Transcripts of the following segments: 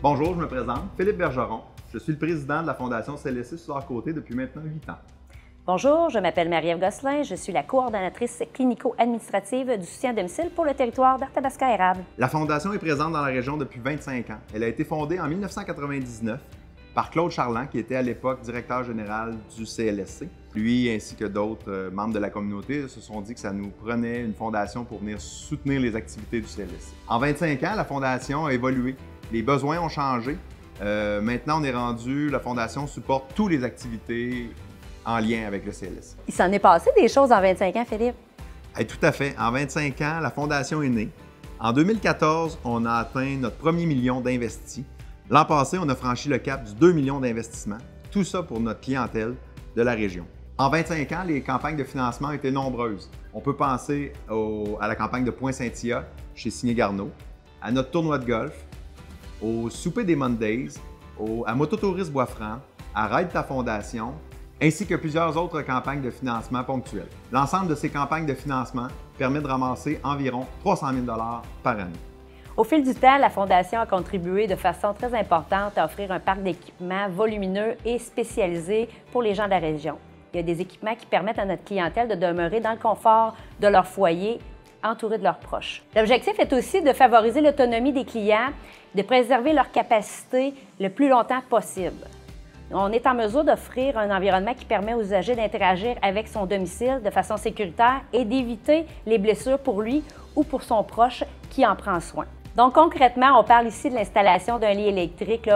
Bonjour, je me présente, Philippe Bergeron. Je suis le président de la Fondation CLSC Suzor-Côté depuis maintenant 8 ans. Bonjour, je m'appelle Marie-Ève Gosselin, je suis la coordonnatrice clinico-administrative du soutien à domicile pour le territoire d'Arthabasca-Érable. La Fondation est présente dans la région depuis 25 ans. Elle a été fondée en 1999 par Claude Charland, qui était à l'époque directeur général du CLSC. Lui ainsi que d'autres membres de la communauté se sont dit que ça nous prenait une fondation pour venir soutenir les activités du CLSC. En 25 ans, la Fondation a évolué. Les besoins ont changé. Maintenant, on est rendu, la Fondation supporte toutes les activités en lien avec le CLSC. Il s'en est passé des choses en 25 ans, Philippe? Tout à fait. En 25 ans, la Fondation est née. En 2014, on a atteint notre premier million d'investis. L'an passé, on a franchi le cap du 2 millions d'investissements. Tout ça pour notre clientèle de la région. En 25 ans, les campagnes de financement ont été nombreuses. On peut penser à la campagne de Pointe-Saint-Ia chez Signé Garneau, à notre tournoi de golf, au souper des Mondays, à Mototourisme Bois-Franc, à Ride ta Fondation, ainsi que plusieurs autres campagnes de financement ponctuelles. L'ensemble de ces campagnes de financement permet de ramasser environ 300 000 $ par année. Au fil du temps, la Fondation a contribué de façon très importante à offrir un parc d'équipements volumineux et spécialisé pour les gens de la région. Il y a des équipements qui permettent à notre clientèle de demeurer dans le confort de leur foyer, entourés de leurs proches. L'objectif est aussi de favoriser l'autonomie des clients, de préserver leur capacité le plus longtemps possible. On est en mesure d'offrir un environnement qui permet aux usagers d'interagir avec son domicile de façon sécuritaire et d'éviter les blessures pour lui ou pour son proche qui en prend soin. Donc concrètement, on parle ici de l'installation d'un lit électrique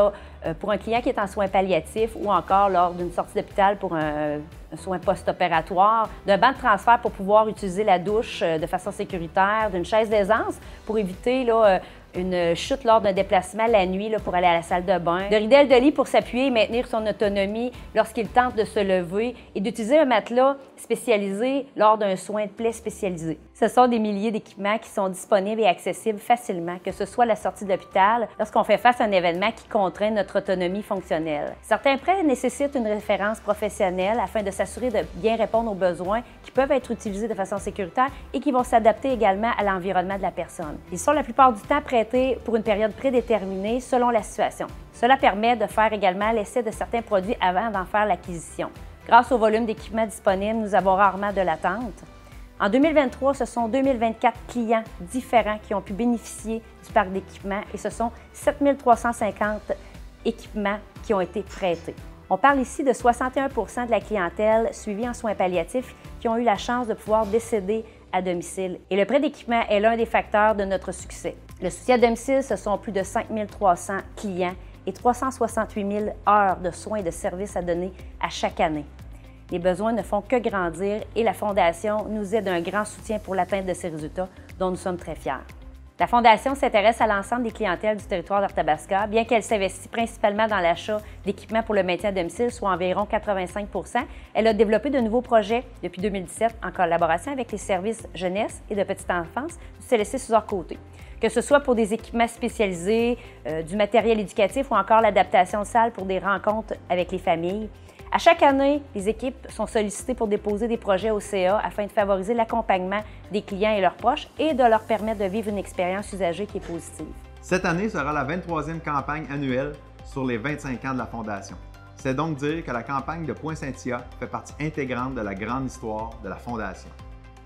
pour un client qui est en soins palliatifs ou encore lors d'une sortie d'hôpital pour un soin post-opératoire, d'un banc de transfert pour pouvoir utiliser la douche de façon sécuritaire, d'une chaise d'aisance pour éviter une chute lors d'un déplacement la nuit pour aller à la salle de bain, de ridelles de lit pour s'appuyer et maintenir son autonomie lorsqu'il tente de se lever et d'utiliser un matelas spécialisé lors d'un soin de plaie spécialisé. Ce sont des milliers d'équipements qui sont disponibles et accessibles facilement, que ce soit à la sortie de l'hôpital, lorsqu'on fait face à un événement qui contraint notre autonomie fonctionnelle. Certains prêts nécessitent une référence professionnelle afin de s'assurer de bien répondre aux besoins qui peuvent être utilisés de façon sécuritaire et qui vont s'adapter également à l'environnement de la personne. Ils sont la plupart du temps prêtés pour une période prédéterminée selon la situation. Cela permet de faire également l'essai de certains produits avant d'en faire l'acquisition. Grâce au volume d'équipements disponibles, nous avons rarement de l'attente. En 2023, ce sont 2024 clients différents qui ont pu bénéficier du parc d'équipements et ce sont 7 350 équipements qui ont été prêtés. On parle ici de 61 % de la clientèle suivie en soins palliatifs qui ont eu la chance de pouvoir décéder à domicile. Et le prêt d'équipement est l'un des facteurs de notre succès. Le soutien à domicile, ce sont plus de 5 300 clients et 368 000 heures de soins et de services à donner à chaque année. Les besoins ne font que grandir et la Fondation nous aide d'un grand soutien pour l'atteinte de ces résultats dont nous sommes très fiers. La Fondation s'intéresse à l'ensemble des clientèles du territoire d'Arthabasca, bien qu'elle s'investisse principalement dans l'achat d'équipements pour le maintien à domicile, soit environ 85 %. Elle a développé de nouveaux projets depuis 2017 en collaboration avec les services jeunesse et de petite enfance du CLSC Suzor-Côté. Que ce soit pour des équipements spécialisés, du matériel éducatif ou encore l'adaptation de salles pour des rencontres avec les familles. À chaque année, les équipes sont sollicitées pour déposer des projets au CA afin de favoriser l'accompagnement des clients et leurs proches et de leur permettre de vivre une expérience usagée qui est positive. Cette année sera la 23e campagne annuelle sur les 25 ans de la Fondation. C'est donc dire que la campagne de Pointe-Saint-Ia fait partie intégrante de la grande histoire de la Fondation.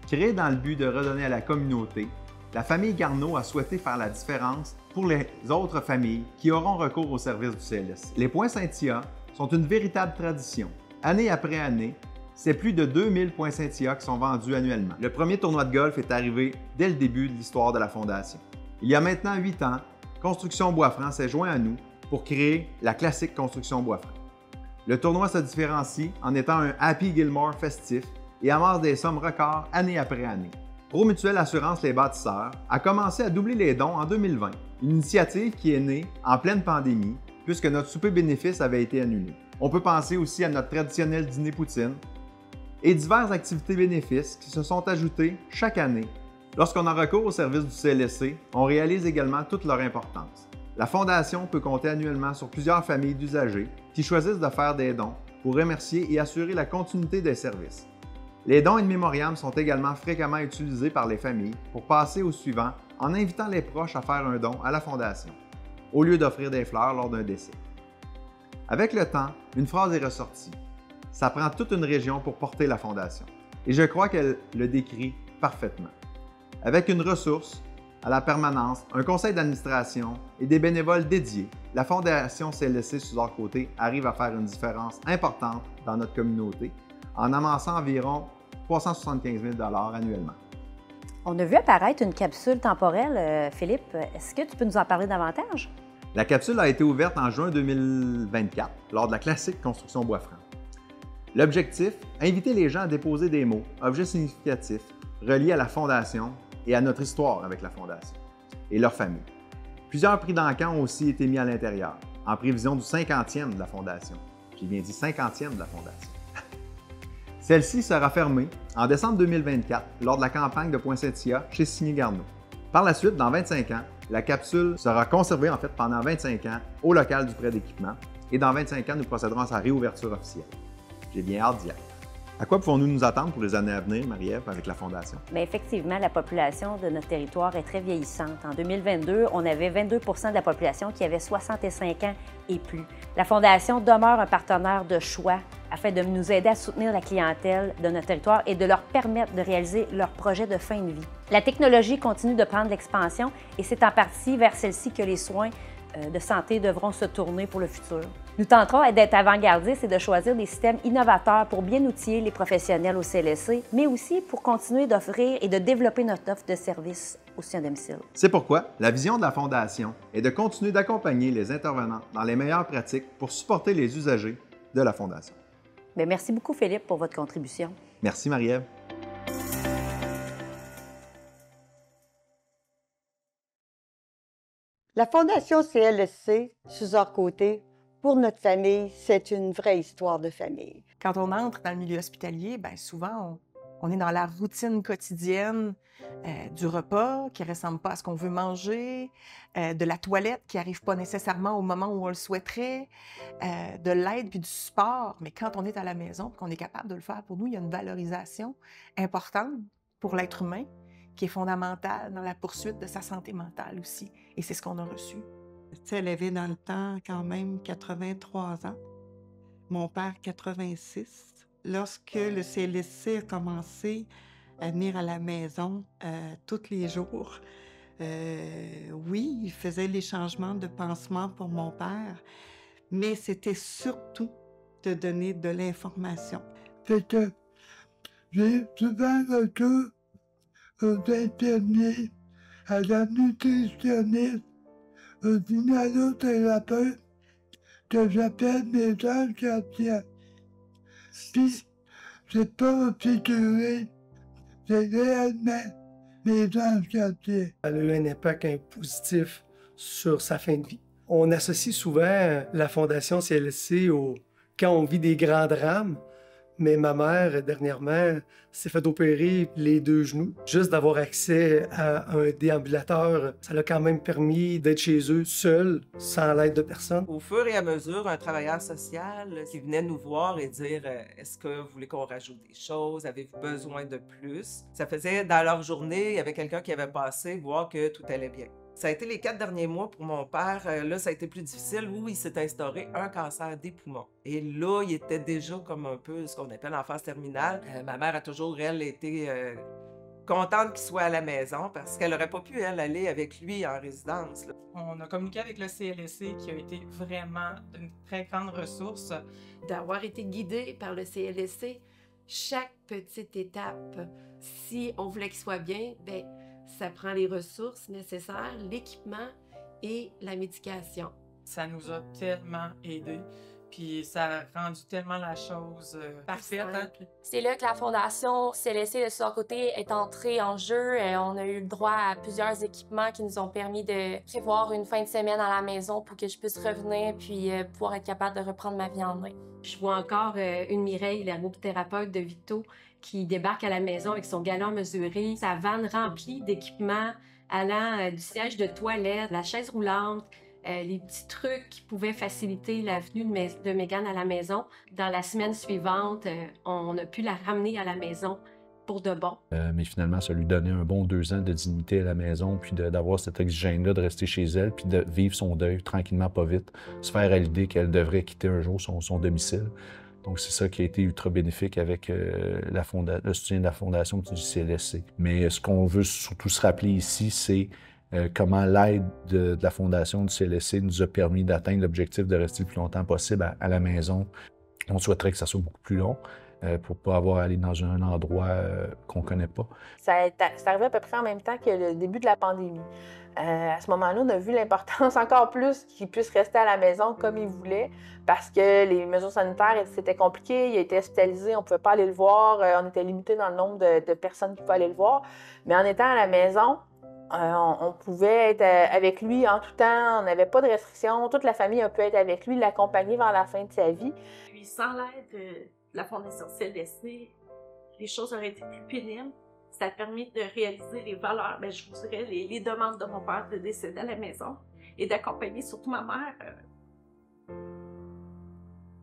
Créée dans le but de redonner à la communauté, la famille Garneau a souhaité faire la différence pour les autres familles qui auront recours aux services du CLSC. Les Pointe-Saint-Ia sont une véritable tradition. Année après année, c'est plus de 2000 Pointe-Saint-Ia qui sont vendus annuellement. Le premier tournoi de golf est arrivé dès le début de l'histoire de la Fondation. Il y a maintenant 8 ans, Construction Bois-Franc s'est joint à nous pour créer la classique Construction Bois-Franc. Le tournoi se différencie en étant un Happy Gilmore festif et amasse des sommes records année après année. Promutuelle Assurance Les Bâtisseurs a commencé à doubler les dons en 2020, une initiative qui est née en pleine pandémie puisque notre souper bénéfice avait été annulé. On peut penser aussi à notre traditionnel dîner poutine et diverses activités bénéfices qui se sont ajoutées chaque année. Lorsqu'on a recours au service du CLSC, on réalise également toute leur importance. La Fondation peut compter annuellement sur plusieurs familles d'usagers qui choisissent de faire des dons pour remercier et assurer la continuité des services. Les dons in memoriam sont également fréquemment utilisés par les familles pour passer au suivant en invitant les proches à faire un don à la Fondation. au lieu d'offrir des fleurs lors d'un décès. Avec le temps, une phrase est ressortie. Ça prend toute une région pour porter la Fondation. Et je crois qu'elle le décrit parfaitement. Avec une ressource, à la permanence, un conseil d'administration et des bénévoles dédiés, la Fondation CLSC Suzor-Côté arrive à faire une différence importante dans notre communauté en amassant environ 375 000 $ annuellement. On a vu apparaître une capsule temporelle, Philippe. Est-ce que tu peux nous en parler davantage? La capsule a été ouverte en juin 2024 lors de la classique Construction Bois-Franc. L'objectif, inviter les gens à déposer des mots, objets significatifs, reliés à la Fondation et à notre histoire avec la Fondation et leur famille. Plusieurs prix d'encan ont aussi été mis à l'intérieur, en prévision du 50e de la Fondation. J'ai bien dit 50e de la Fondation. Celle-ci sera fermée en décembre 2024 lors de la campagne de Poinsettia chez Signé Garneau. Par la suite, dans 25 ans, la capsule sera conservée pendant 25 ans au local du prêt d'équipement et dans 25 ans, nous procéderons à sa réouverture officielle. J'ai bien hâte d'y être. À quoi pouvons-nous nous attendre pour les années à venir, Marie-Ève, avec la Fondation? Bien, effectivement, la population de notre territoire est très vieillissante. En 2022, on avait 22 de la population qui avait 65 ans et plus. La Fondation demeure un partenaire de choix afin de nous aider à soutenir la clientèle de notre territoire et de leur permettre de réaliser leurs projets de fin de vie. La technologie continue de prendre l'expansion et c'est en partie vers celle-ci que les soins de santé devront se tourner pour le futur. Nous tenterons d'être avant-gardistes et de choisir des systèmes innovateurs pour bien outiller les professionnels au CLSC, mais aussi pour continuer d'offrir et de développer notre offre de services au soins à domicile. C'est pourquoi la vision de la Fondation est de continuer d'accompagner les intervenants dans les meilleures pratiques pour supporter les usagers de la Fondation. Bien, merci beaucoup, Philippe, pour votre contribution. Merci, Marie-Ève. La Fondation CLSC Suzor-Côté, pour notre famille, c'est une vraie histoire de famille. Quand on entre dans le milieu hospitalier, bien souvent, on est dans la routine quotidienne du repas qui ne ressemble pas à ce qu'on veut manger, de la toilette qui n'arrive pas nécessairement au moment où on le souhaiterait, de l'aide puis du support. Mais quand on est à la maison et qu'on est capable de le faire pour nous, il y a une valorisation importante pour l'être humain qui est fondamentale dans la poursuite de sa santé mentale aussi. Et c'est ce qu'on a reçu. Elle avait dans le temps quand même 83 ans. Mon père, 86. Lorsque le CLSC a commencé à venir à la maison tous les jours, oui, il faisait les changements de pansement pour mon père, mais c'était surtout de donner de l'information. C'est que j'ai souvent recours aux infirmiers, à la nutritionniste, aux inhalothérapeutes, que j'appelle mes anges gardiens. Puis, c'est pas figuré, c'est réellement mes anges gardiens. Elle a eu un impact positif sur sa fin de vie. On associe souvent la Fondation CLSC quand on vit des grands drames, mais ma mère, dernièrement, s'est fait opérer les 2 genoux. Juste d'avoir accès à un déambulateur, ça l'a quand même permis d'être chez eux seul, sans l'aide de personne. Au fur et à mesure, un travailleur social qui venait nous voir et dire « Est-ce que vous voulez qu'on rajoute des choses? Avez-vous besoin de plus? » Ça faisait dans leur journée, il y avait quelqu'un qui avait passé, voir que tout allait bien. Ça a été les 4 derniers mois pour mon père. Là, ça a été plus difficile où il s'est instauré un cancer des poumons. Et là, il était déjà comme un peu ce qu'on appelle en phase terminale. Ma mère a toujours, elle, été contente qu'il soit à la maison parce qu'elle n'aurait pas pu, elle, aller avec lui en résidence. Là. On a communiqué avec le CLSC qui a été vraiment d'une très grande ressource. D'avoir été guidé par le CLSC, chaque petite étape, si on voulait qu'il soit bien, bien, ça prend les ressources nécessaires, l'équipement et la médication. Ça nous a tellement aidés, puis ça a rendu tellement la chose parfaite. Hein? C'est là que la Fondation CLSC de Suzor-Côté est entrée en jeu. On a eu le droit à plusieurs équipements qui nous ont permis de prévoir une fin de semaine à la maison pour que je puisse revenir puis pouvoir être capable de reprendre ma vie en main. Je vois encore une Mireille, l'ergothérapeute de Victo, qui débarque à la maison avec son galon mesuré, sa vanne remplie d'équipements allant du siège de toilette, la chaise roulante, les petits trucs qui pouvaient faciliter la venue de Mégane à la maison. Dans la semaine suivante, on a pu la ramener à la maison pour de bon. Mais finalement, ça lui donnait un bon 2 ans de dignité à la maison, puis d'avoir cette oxygène-là, de rester chez elle, puis de vivre son deuil tranquillement, pas vite, se faire à l'idée qu'elle devrait quitter un jour son domicile. Donc, c'est ça qui a été ultra bénéfique avec le soutien de la Fondation du CLSC. Mais ce qu'on veut surtout se rappeler ici, c'est comment l'aide de la Fondation du CLSC nous a permis d'atteindre l'objectif de rester le plus longtemps possible à la maison. On souhaiterait que ça soit beaucoup plus long pour ne pas avoir à aller dans un endroit qu'on ne connaît pas. C'est arrivé à peu près en même temps que le début de la pandémie. À ce moment-là, on a vu l'importance encore plus qu'ils puissent rester à la maison comme ils voulaient parce que les mesures sanitaires, c'était compliqué. Il a été hospitalisé, on ne pouvait pas aller le voir. On était limité dans le nombre de personnes qui pouvaient aller le voir. Mais en étant à la maison, on pouvait être avec lui en tout temps. On n'avait pas de restrictions. Toute la famille a pu être avec lui, l'accompagner vers la fin de sa vie. Puis sans l'aide de la Fondation CLSC, les choses auraient été plus pénibles. Ça a permis de réaliser les valeurs, je vous dirais, les demandes de mon père de décéder à la maison et d'accompagner surtout ma mère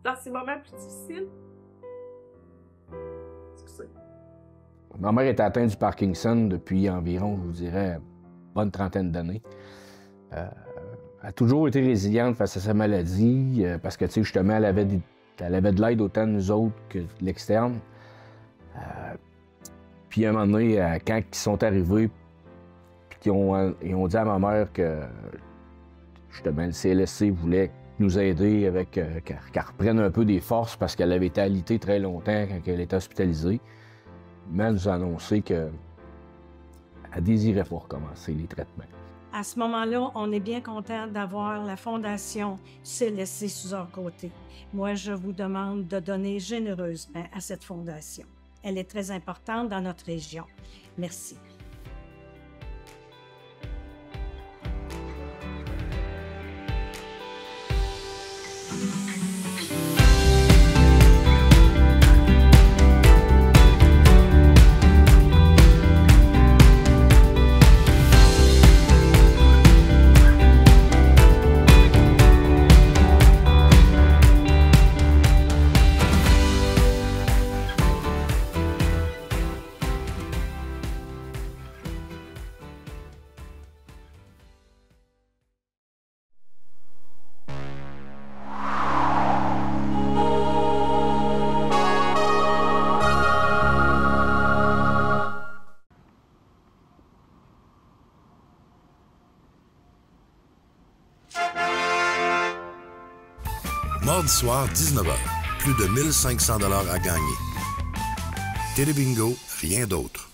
dans ces moments plus difficiles. Excusez. Ma mère est atteinte du Parkinson depuis environ, je vous dirais, une bonne trentaine d'années. Elle a toujours été résiliente face à sa maladie parce que, tu sais, justement, elle avait de l'aide autant de nous autres que de l'externe. Puis à un moment donné, quand ils sont arrivés, puis ils ont dit à ma mère que justement le CLSC voulait nous aider avec qu'elle reprenne un peu des forces parce qu'elle avait été alitée très longtemps quand elle était hospitalisée. Mais elle nous a annoncé qu'elle ne désirait pas recommencer les traitements. À ce moment-là, on est bien content d'avoir la Fondation CLSC Suzor-Côté. Moi, je vous demande de donner généreusement à cette fondation. Elle est très importante dans notre région. Merci. Mardi soir, 19h. Plus de 1500 $ à gagner. Télébingo, rien d'autre.